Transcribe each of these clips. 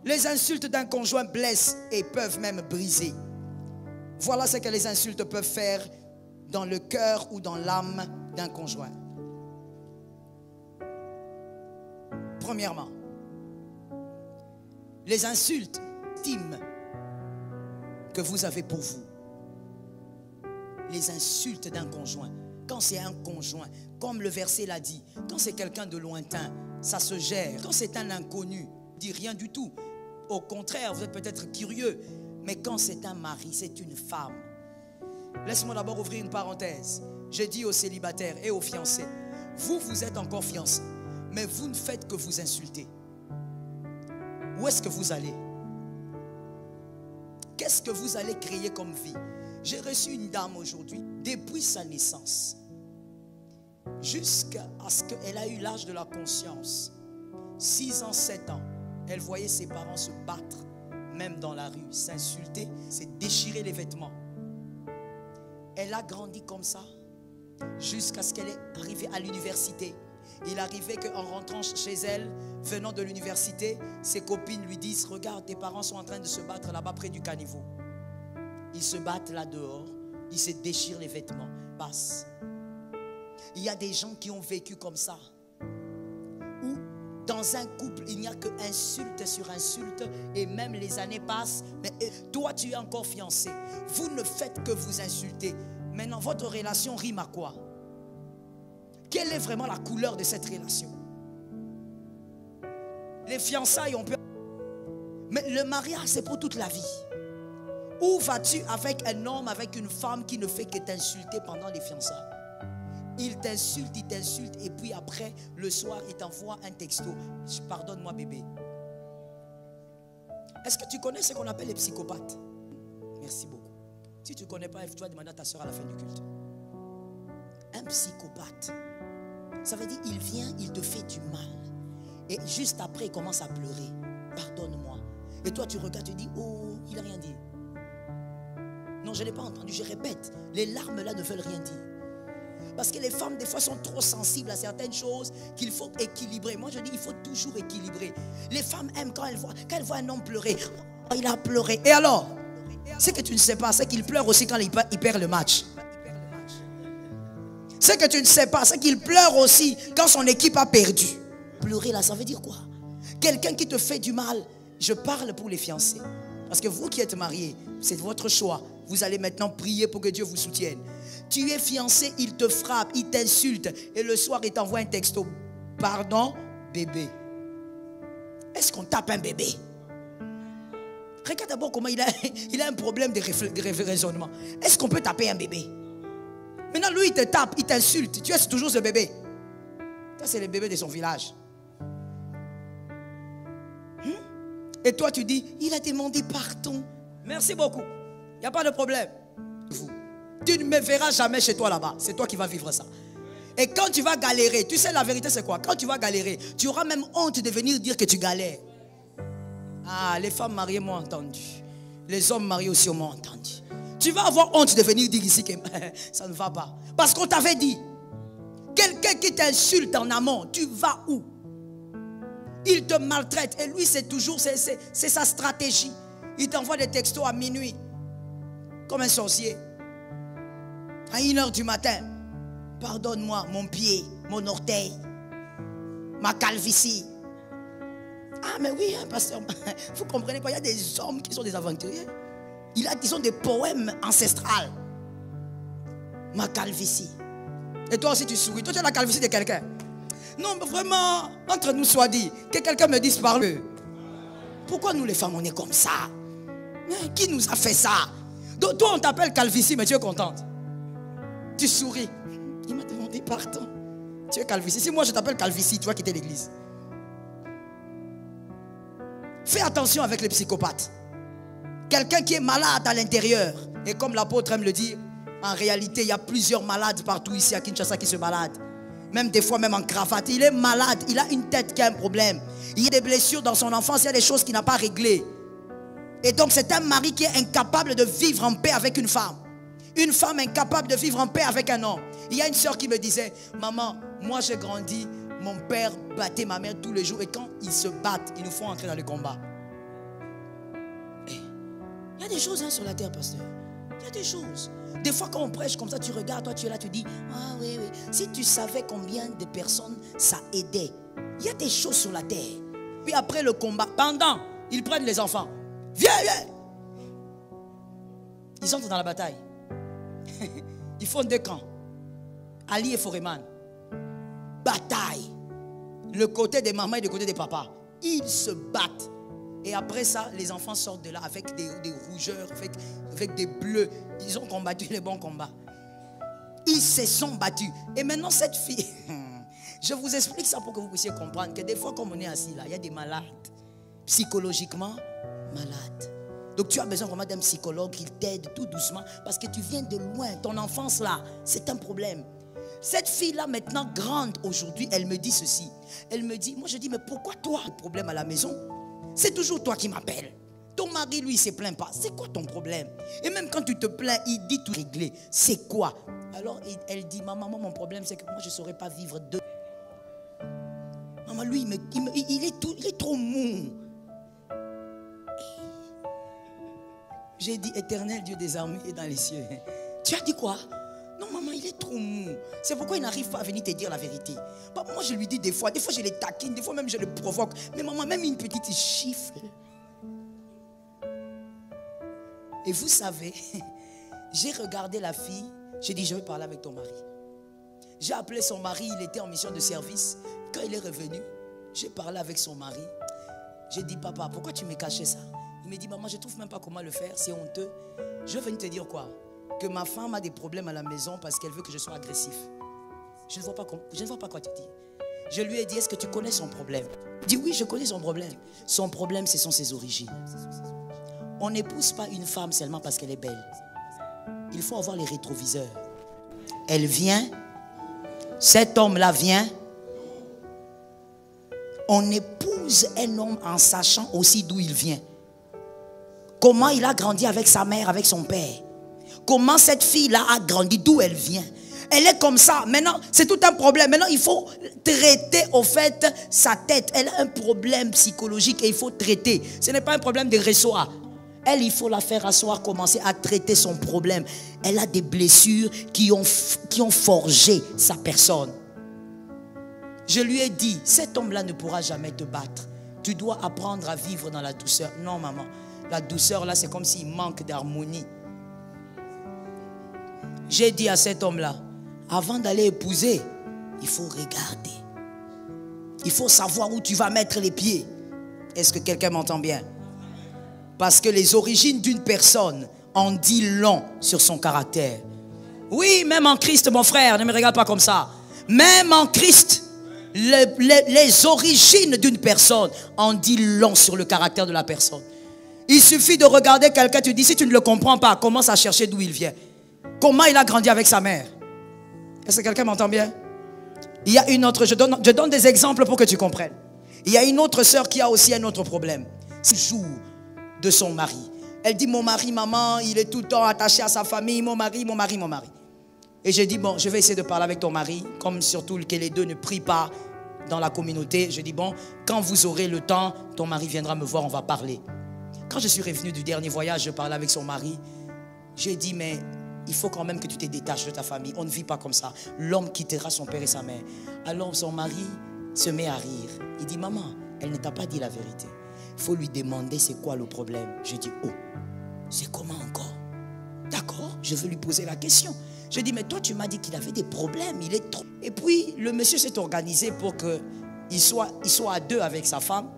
Les insultes d'un conjoint blessent et peuvent même briser. Voilà ce que les insultes peuvent faire dans le cœur ou dans l'âme d'un conjoint. Premièrement, les insultes intimes que vous avez pour vous. Les insultes d'un conjoint. Quand c'est un conjoint, comme le verset l'a dit, quand c'est quelqu'un de lointain, ça se gère. Quand c'est un inconnu, dit rien du tout. Au contraire, vous êtes peut-être curieux. Mais quand c'est un mari, c'est une femme. Laisse-moi d'abord ouvrir une parenthèse. J'ai dit aux célibataires et aux fiancés, vous êtes encore fiancés, mais vous ne faites que vous insulter. Où est-ce que vous allez? Qu'est-ce que vous allez créer comme vie? J'ai reçu une dame aujourd'hui, depuis sa naissance, jusqu'à ce qu'elle a eu l'âge de la conscience. 6 ans, 7 ans, elle voyait ses parents se battre, même dans la rue, s'insulter, se déchirer les vêtements. Elle a grandi comme ça, jusqu'à ce qu'elle est arrivée à l'université. Il arrivait qu'en rentrant chez elle, venant de l'université, ses copines lui disent, regarde, tes parents sont en train de se battre là-bas près du caniveau. Ils se battent là dehors, ils se déchirent les vêtements, passe. Il y a des gens qui ont vécu comme ça, où dans un couple, il n'y a que insulte sur insulte, et même les années passent, mais toi tu es encore fiancé. Vous ne faites que vous insulter. Maintenant, votre relation rime à quoi? Quelle est vraiment la couleur de cette relation? Les fiançailles, on peut... Mais le mariage, c'est pour toute la vie. Où vas-tu avec un homme, avec une femme qui ne fait que t'insulter pendant les fiançailles? Il t'insulte, et puis après, le soir, il t'envoie un texto. Pardonne-moi, bébé. Est-ce que tu connais ce qu'on appelle les psychopathes? Merci beaucoup. Si tu ne connais pas, tu vas demander à ta soeur à la fin du culte. Un psychopathe, ça veut dire il vient, il te fait du mal. Et juste après, il commence à pleurer. Pardonne-moi. Et toi, tu regardes, tu dis, oh, il n'a rien dit. Non, je n'ai pas entendu, je répète. Les larmes là ne veulent rien dire. Parce que les femmes, des fois, sont trop sensibles à certaines choses qu'il faut équilibrer. Moi, je dis, il faut toujours équilibrer. Les femmes aiment quand elles voient un homme pleurer. Oh, il a pleuré. Et alors? Ce que tu ne sais pas, c'est qu'il pleure aussi quand il perd le match. Ce que tu ne sais pas, c'est qu'il pleure aussi quand son équipe a perdu. Pleurer là, ça veut dire quoi? Quelqu'un qui te fait du mal. Je parle pour les fiancés. Parce que vous qui êtes mariés, c'est votre choix. Vous allez maintenant prier pour que Dieu vous soutienne. Tu es fiancé, il te frappe, il t'insulte. Et le soir, il t'envoie un texto. Pardon, bébé. Est-ce qu'on tape un bébé? Regarde d'abord comment il a un problème de raisonnement. Est-ce qu'on peut taper un bébé? Maintenant, lui, il te tape, il t'insulte. Tu es toujours ce bébé. Ça, c'est le bébé de son village. Et toi, tu dis, il a demandé pardon. Merci beaucoup. Il n'y a pas de problème. Tu ne me verras jamais chez toi là-bas. C'est toi qui vas vivre ça. Et quand tu vas galérer, tu sais la vérité c'est quoi? Quand tu vas galérer, tu auras même honte de venir dire que tu galères. Ah, les femmes mariées m'ont entendu. Les hommes mariés aussi m'ont entendu. Tu vas avoir honte de venir dire ici que ça ne va pas. Parce qu'on t'avait dit, quelqu'un qui t'insulte en amont, tu vas où? Il te maltraite. Et lui, c'est toujours, c'est sa stratégie. Il t'envoie des textos à minuit. Comme un sorcier. À 1h du matin. Pardonne-moi, mon pied, mon orteil, ma calvitie. Ah, mais oui, hein, pasteur. Vous comprenez pas, il y a des hommes qui sont des aventuriers. Ils ont des poèmes ancestrales. Ma calvitie. Et toi aussi, tu souris. Toi, tu as la calvitie de quelqu'un. Non, mais vraiment, entre nous soit dit, que quelqu'un me dise par eux. Pourquoi nous les femmes, on est comme ça? Qui nous a fait ça? Donc, toi, on t'appelle calvitie, mais tu es contente. Tu souris. Il m'a demandé pardon. Tu es calvitie. Si moi, je t'appelle calvitie, tu vas quitter l'église. Fais attention avec les psychopathes. Quelqu'un qui est malade à l'intérieur. Et comme l'apôtre aime le dire, en réalité, il y a plusieurs malades partout ici à Kinshasa qui se baladent. Même des fois, même en cravate. Il est malade. Il a une tête qui a un problème. Il y a des blessures dans son enfance. Il y a des choses qu'il n'a pas réglées. Et donc, c'est un mari qui est incapable de vivre en paix avec une femme. Une femme incapable de vivre en paix avec un homme. Il y a une soeur qui me disait, maman, moi j'ai grandi, mon père battait ma mère tous les jours. Et quand ils se battent, ils nous font entrer dans le combat. y a des choses hein, sur la terre, pasteur. Il y a des choses. Des fois, quand on prêche comme ça, tu regardes, toi, tu es là, tu dis, ah oui, oui. Si tu savais combien de personnes ça aidait. Il y a des choses sur la terre. Puis après le combat, pendant, ils prennent les enfants. Viens, viens. Ils entrent dans la bataille. Ils font 2 camps. Ali et Foreman. Bataille. Le côté des mamans et le côté des papas. Ils se battent. Et après ça, les enfants sortent de là avec des rougeurs, avec des bleus. Ils ont combattu les bons combats. Ils se sont battus. Et maintenant, cette fille, je vous explique ça pour que vous puissiez comprendre que des fois, comme on est assis là, il y a des malades, psychologiquement malades. Donc tu as besoin vraiment d'un psychologue qui t'aide tout doucement parce que tu viens de loin. Ton enfance là, c'est un problème. Cette fille-là, maintenant grande aujourd'hui, elle me dit ceci. Elle me dit, moi je dis, mais pourquoi toi, le problème à la maison? C'est toujours toi qui m'appelles. Ton mari, lui, il ne se plaint pas. C'est quoi ton problème? Et même quand tu te plains, il dit tout réglé. C'est quoi? Alors elle dit, maman, mon problème, c'est que moi, je ne saurais pas vivre deux. Maman, lui, il est trop mou. J'ai dit, éternel Dieu des armées est dans les cieux. Tu as dit quoi? Non, maman, il est trop mou. C'est pourquoi il n'arrive pas à venir te dire la vérité. Bah, moi, je lui dis des fois je les taquine, des fois même je le provoque. Mais maman, même une petite chiffre. Et vous savez, j'ai regardé la fille, j'ai dit, je vais parler avec ton mari. J'ai appelé son mari, il était en mission de service. Quand il est revenu, j'ai parlé avec son mari. J'ai dit, papa, pourquoi tu me cachais ça? Il me dit, maman, je ne trouve même pas comment le faire, c'est honteux. Je vais venir te dire quoi? Que ma femme a des problèmes à la maison parce qu'elle veut que je sois agressif. Je ne vois pas quoi te dire. Je lui ai dit, est-ce que tu connais son problème? Il dit, oui, je connais son problème. Son problème, ce sont ses origines. On n'épouse pas une femme seulement parce qu'elle est belle. Il faut avoir les rétroviseurs. Elle vient, cet homme-là vient. On épouse un homme en sachant aussi d'où il vient. Comment il a grandi avec sa mère, avec son père. Comment cette fille-là a grandi, d'où elle vient. Elle est comme ça. Maintenant, c'est tout un problème. Maintenant, il faut traiter au fait sa tête. Elle a un problème psychologique et il faut traiter. Ce n'est pas un problème de ressort. Elle, il faut la faire asseoir, commencer à traiter son problème. Elle a des blessures qui ont forgé sa personne. Je lui ai dit, cet homme-là ne pourra jamais te battre. Tu dois apprendre à vivre dans la douceur. Non, maman. La douceur, là, c'est comme s'il manque d'harmonie. J'ai dit à cet homme-là, avant d'aller épouser, il faut regarder. Il faut savoir où tu vas mettre les pieds. Est-ce que quelqu'un m'entend bien? Parce que les origines d'une personne en disent long sur son caractère. Oui, même en Christ, mon frère, ne me regarde pas comme ça. Même en Christ, les origines d'une personne en disent long sur le caractère de la personne. Il suffit de regarder quelqu'un, tu dis, si tu ne le comprends pas, commence à chercher d'où il vient. Comment il a grandi avec sa mère. Est-ce que quelqu'un m'entend bien? Il y a une autre, je donne des exemples pour que tu comprennes. Il y a une autre sœur qui a aussi un autre problème. C'est le jour de son mari. Elle dit, mon mari, maman, il est tout le temps attaché à sa famille, mon mari. Et j'ai dit, bon, je vais essayer de parler avec ton mari, comme surtout que les deux ne prient pas dans la communauté. Je dis, bon, quand vous aurez le temps, ton mari viendra me voir, on va parler. Quand je suis revenu du dernier voyage, je parlais avec son mari. J'ai dit, mais il faut quand même que tu te détaches de ta famille. On ne vit pas comme ça. L'homme quittera son père et sa mère. Alors son mari se met à rire. Il dit, maman, elle ne t'a pas dit la vérité. Il faut lui demander c'est quoi le problème. Je dis, oh, c'est comment encore? D'accord, je vais lui poser la question. Je dis, mais toi tu m'as dit qu'il avait des problèmes. Il est trop... Et puis le monsieur s'est organisé pour qu'il soit à deux avec sa femme.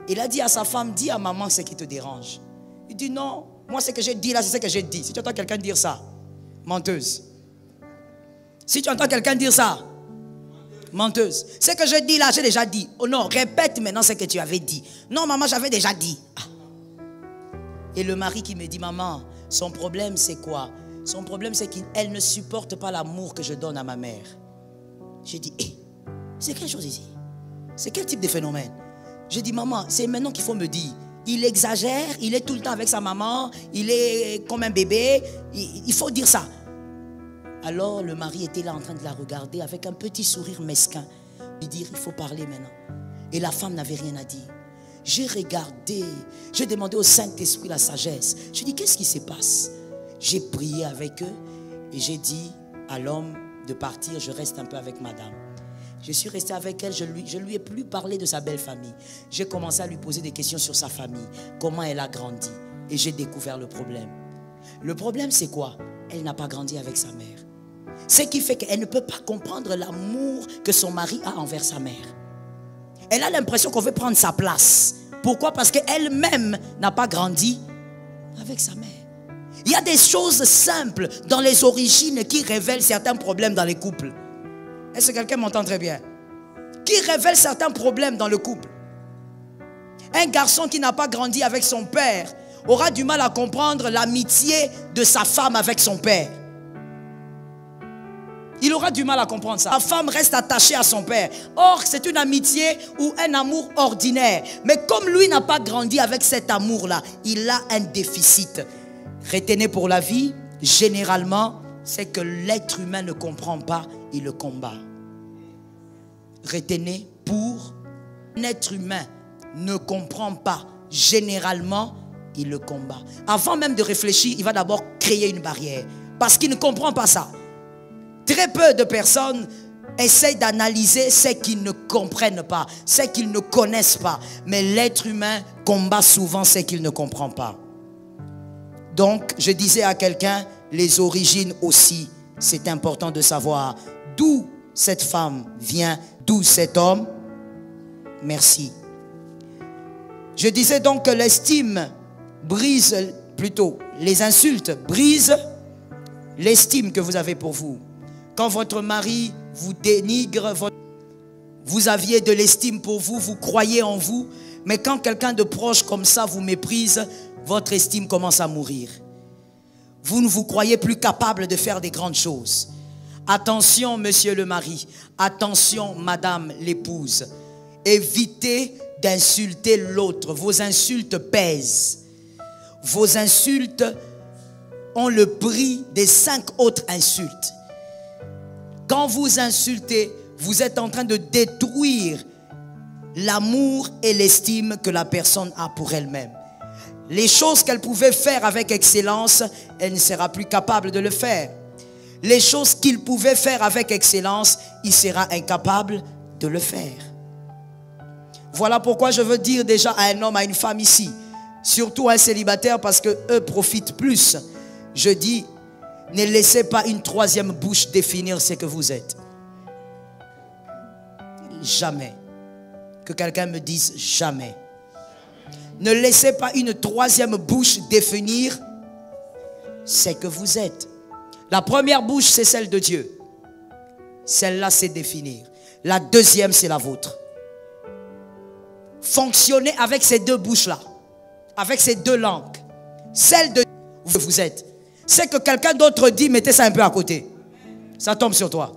Il a dit à sa femme, dis à maman ce qui te dérange. Il dit, non, moi ce que j'ai dit là, c'est ce que j'ai dit. Si tu entends quelqu'un dire ça, menteuse. Si tu entends quelqu'un dire ça, menteuse. Ce que je dis là, j'ai déjà dit. Oh non, répète maintenant ce que tu avais dit. Non, maman, j'avais déjà dit. Ah. Et le mari qui me dit, maman, son problème c'est quoi? Son problème c'est qu'elle ne supporte pas l'amour que je donne à ma mère. J'ai dit, hé, c'est quelque chose ici? C'est quel type de phénomène? J'ai dit, maman, c'est maintenant qu'il faut me dire. Il exagère, il est tout le temps avec sa maman, il est comme un bébé, il faut dire ça. Alors le mari était là en train de la regarder avec un petit sourire mesquin. Lui dire, il faut parler maintenant. Et la femme n'avait rien à dire. J'ai regardé, j'ai demandé au Saint-Esprit la sagesse. Je dis, qu'est-ce qui se passe? J'ai prié avec eux et j'ai dit à l'homme de partir, je reste un peu avec madame. Je suis resté avec elle, je lui ai plus parlé de sa belle famille. J'ai commencé à lui poser des questions sur sa famille, comment elle a grandi. Et j'ai découvert le problème. Le problème, c'est quoi? Elle n'a pas grandi avec sa mère. Ce qui fait qu'elle ne peut pas comprendre l'amour que son mari a envers sa mère. Elle a l'impression qu'on veut prendre sa place. Pourquoi? Parce qu'elle-même n'a pas grandi avec sa mère. Il y a des choses simples dans les origines qui révèlent certains problèmes dans les couples. Est-ce que quelqu'un m'entend très bien? Qui révèlent certains problèmes dans le couple. Un garçon qui n'a pas grandi avec son père aura du mal à comprendre l'amitié de sa femme avec son père. Il aura du mal à comprendre ça. La femme reste attachée à son père. Or, c'est une amitié ou un amour ordinaire. Mais comme lui n'a pas grandi avec cet amour-là, il a un déficit. Retenez pour la vie, généralement, c'est que l'être humain ne comprend pas, il le combat. Retenez, pour un être humain ne comprend pas, généralement, il le combat. Avant même de réfléchir, il va d'abord créer une barrière. Parce qu'il ne comprend pas ça. Très peu de personnes essayent d'analyser ce qu'ils ne comprennent pas, ce qu'ils ne connaissent pas. Mais l'être humain combat souvent ce qu'il ne comprend pas. Donc, je disais à quelqu'un, les origines aussi, c'est important de savoir d'où cette femme vient, d'où cet homme. Merci. Je disais donc que l'estime brise, plutôt, les insultes brisent l'estime que vous avez pour vous. Quand votre mari vous dénigre, vous aviez de l'estime pour vous, vous croyez en vous, mais quand quelqu'un de proche comme ça vous méprise, votre estime commence à mourir. Vous ne vous croyez plus capable de faire des grandes choses. Attention, monsieur le mari, attention, madame l'épouse. Évitez d'insulter l'autre. Vos insultes pèsent. Vos insultes ont le prix des 5 autres insultes. Quand vous insultez, vous êtes en train de détruire l'amour et l'estime que la personne a pour elle-même. Les choses qu'elle pouvait faire avec excellence, elle ne sera plus capable de le faire. Les choses qu'il pouvait faire avec excellence, il sera incapable de le faire. Voilà pourquoi je veux dire déjà à un homme, à une femme ici, surtout à un célibataire parce qu'eux profitent plus. Je dis, ne laissez pas une troisième bouche définir ce que vous êtes. Jamais. Que quelqu'un me dise jamais. Ne laissez pas une troisième bouche définir ce que vous êtes. La première bouche, c'est celle de Dieu. Celle-là, c'est définir. La deuxième, c'est la vôtre. Fonctionnez avec ces deux bouches-là. Avec ces deux langues. Celle de vous êtes. C'est que quelqu'un d'autre dit, mettez ça un peu à côté. Ça tombe sur toi.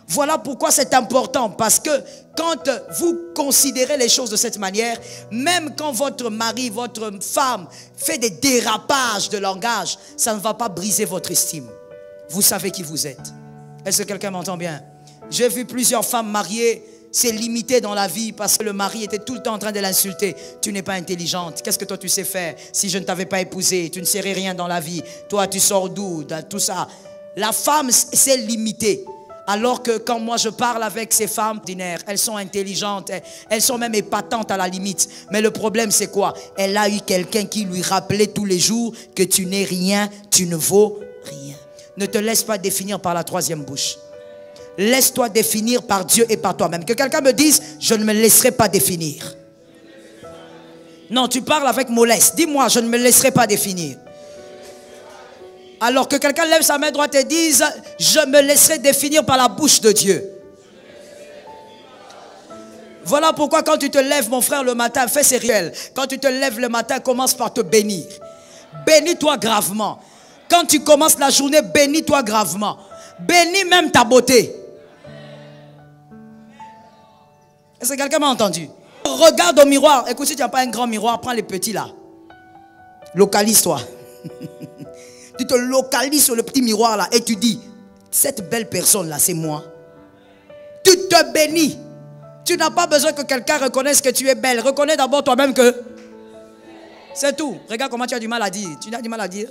Voilà pourquoi c'est important. Parce que quand vous considérez les choses de cette manière, même quand votre mari, votre femme fait des dérapages de langage, ça ne va pas briser votre estime. Vous savez qui vous êtes. Est-ce que quelqu'un m'entend bien? J'ai vu plusieurs femmes mariées, c'est limité dans la vie parce que le mari était tout le temps en train de l'insulter. Tu n'es pas intelligente. Qu'est-ce que toi tu sais faire? Si je ne t'avais pas épousé, tu ne serais rien dans la vie. Toi tu sors d'où? Tout ça. La femme c'est limité. Alors que quand moi je parle avec ces femmes ordinaires, elles sont intelligentes, elles sont même épatantes à la limite. Mais le problème c'est quoi? Elle a eu quelqu'un qui lui rappelait tous les jours que tu n'es rien, tu ne vaux rien. Ne te laisse pas définir par la troisième bouche. Laisse-toi définir par Dieu et par toi-même. Que quelqu'un me dise, je ne me laisserai pas définir. Non, tu parles avec mollesse. Dis-moi, je ne me laisserai pas définir. Alors que quelqu'un lève sa main droite et dise, je me laisserai définir par la bouche de Dieu. Voilà pourquoi quand tu te lèves, mon frère, le matin, fais ces rituels. Quand tu te lèves le matin, commence par te bénir. Bénis-toi gravement. Quand tu commences la journée, bénis-toi gravement. Bénis même ta beauté. Est-ce que quelqu'un m'a entendu? Regarde au miroir. Écoute, si tu n'as pas un grand miroir, prends les petits là. Localise-toi. Tu te localises sur le petit miroir là et tu dis, cette belle personne là, c'est moi. Tu te bénis. Tu n'as pas besoin que quelqu'un reconnaisse que tu es belle. Reconnais d'abord toi-même que... C'est tout. Regarde comment tu as du mal à dire. Tu as du mal à dire.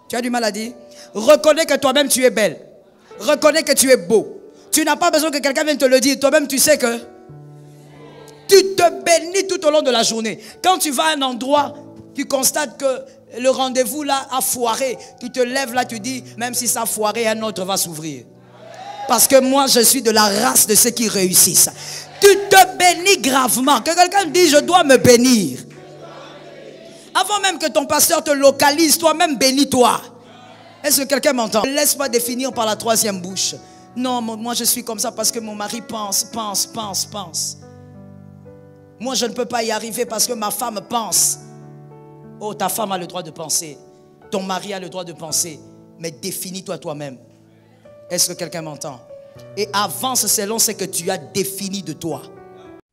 Tu as du mal à dire. Reconnais que toi-même tu es belle. Reconnais que tu es beau. Tu n'as pas besoin que quelqu'un vienne te le dire. Toi-même tu sais que... Tu te bénis tout au long de la journée. Quand tu vas à un endroit, tu constates que le rendez-vous là a foiré. Tu te lèves là, tu dis, même si ça a foiré, un autre va s'ouvrir. Parce que moi, je suis de la race de ceux qui réussissent. Tu te bénis gravement. Que quelqu'un me dise, je dois me bénir. Avant même que ton pasteur te localise, toi-même bénis-toi. Est-ce que quelqu'un m'entend? Ne laisse pas définir par la troisième bouche. Non, moi je suis comme ça parce que mon mari pense. Moi je ne peux pas y arriver parce que ma femme pense. Oh, ta femme a le droit de penser. Ton mari a le droit de penser. Mais définis-toi toi-même. Est-ce que quelqu'un m'entend? Et avance selon ce que tu as défini de toi.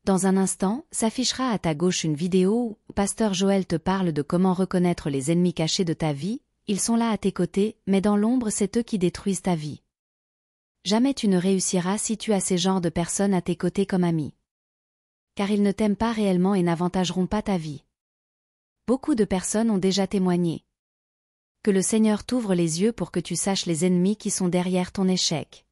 Dans un instant, s'affichera à ta gauche une vidéo où Pasteur Joël te parle de comment reconnaître les ennemis cachés de ta vie. Ils sont là à tes côtés, mais dans l'ombre, c'est eux qui détruisent ta vie. Jamais tu ne réussiras si tu as ces genres de personnes à tes côtés comme amis. Car ils ne t'aiment pas réellement et n'avantageront pas ta vie. Beaucoup de personnes ont déjà témoigné. Que le Seigneur t'ouvre les yeux pour que tu saches les ennemis qui sont derrière ton échec.